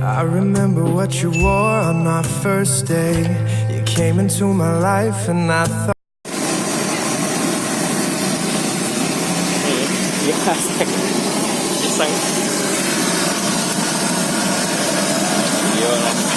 I remember what you wore on our first day. You came into my life and I thought isang yun.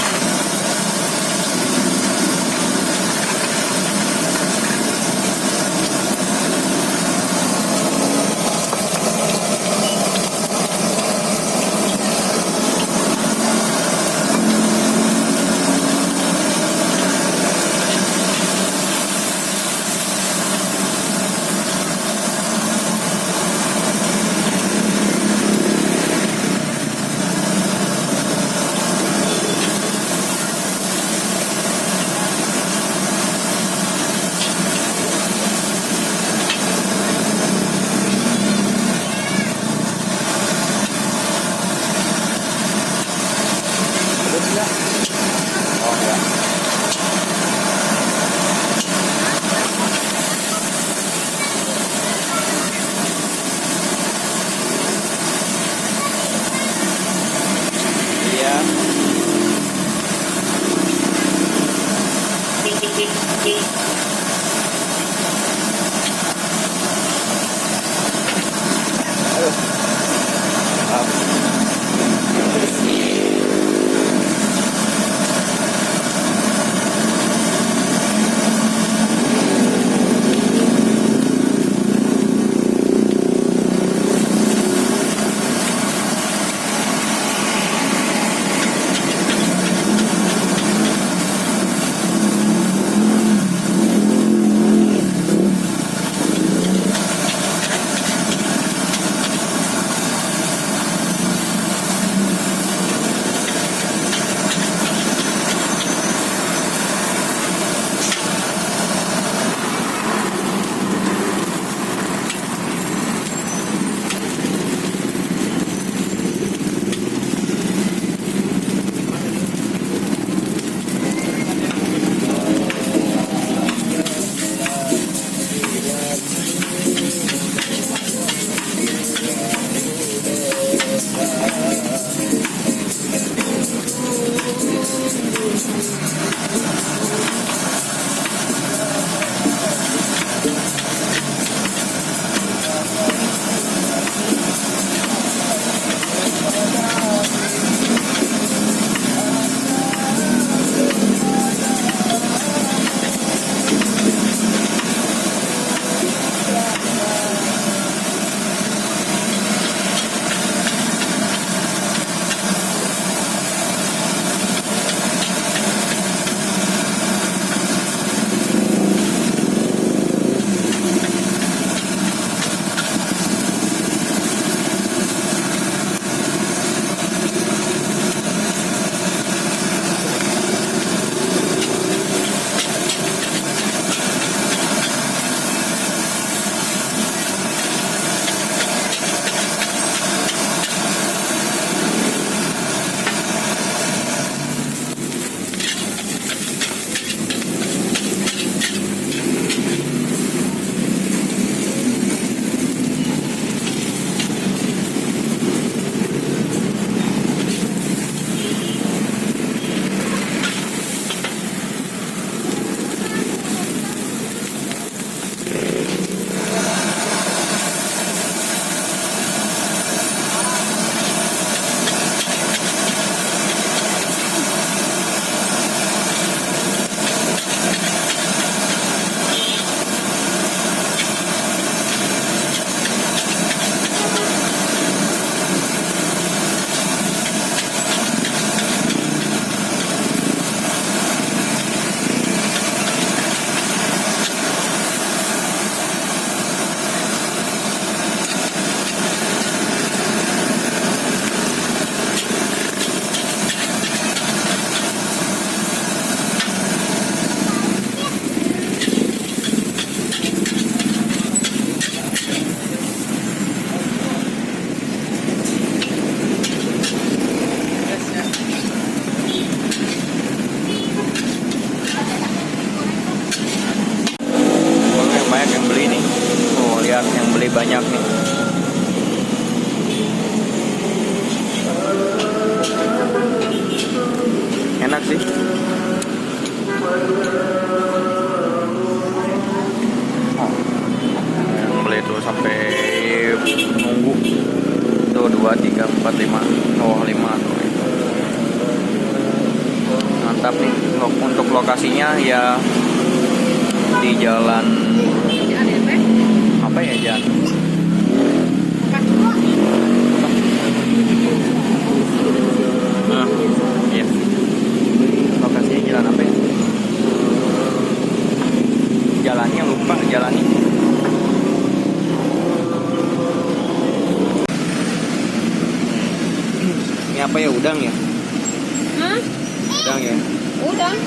untuk lokasinya ya di jalan apa ya, jalan iya, lokasinya jalan apa ya, jalannya lupa jalannya. Ini apa ya, udang ya? Hah? Udang ya? Udang.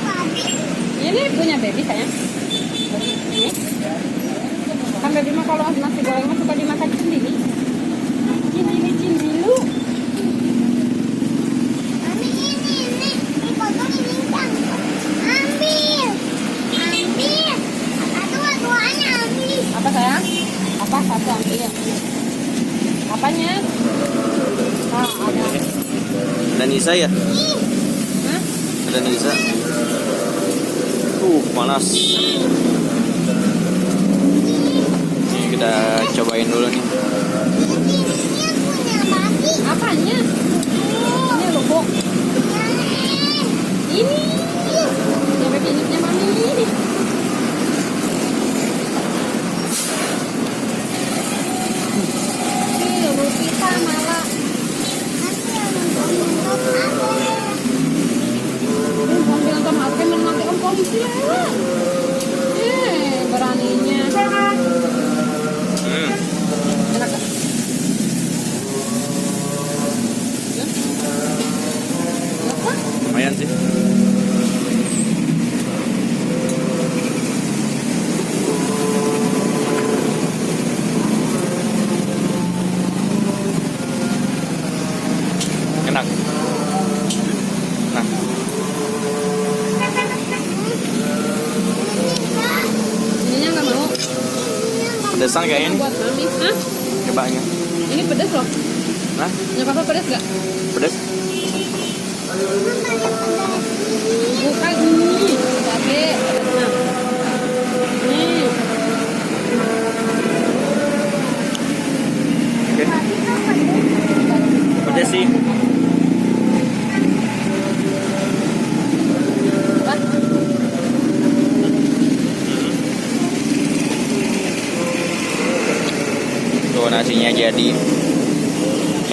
Ini punya baby sayang. Ini. Kan baby mah kalau nasi goreng mah suka dimakan sendiri. Cindili. Mami ini dipotong ini kan. Ambil. Dua-duanya ambil. Apa sayang? Apa satu ambil? Apanya? Ah, ada. Ada Nisa ya? Hah? Ada Nisa. Panas. Nih kita cobain dulu nih. Ini punya babi. Apanya? Ini lubuk. Ini. Ya baby ini punya mami ini. Ini Rupita malah. Nanti yang nonton aku. Om bilang sama aku kan nanti om polisi lewat. Beraninya. Enak gak? Ya? Apa? Lumayan sih. Enak. Nah, Ininya nggak mau. pedesan kayaknya nih. Buat mami. Hah? Cobanya. Ini pedes loh. Nah, Nyokap apa pedes gak? pedes. Bukan ini. Tapi pedesnya. Nih. Oke. Pedes sih. Apa? Tuh nasinya jadi.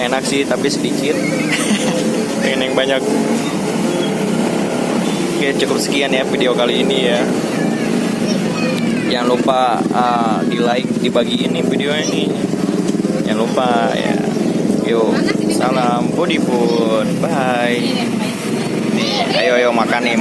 Enak sih tapi sedikit. Pengen yang banyak. Oke, cukup sekian ya video kali ini ya. Jangan lupa di like, dibagiin nih video ini. Jangan lupa ya. Yuk, salam body food. Bye. Ini. Nih, ayo makan nih.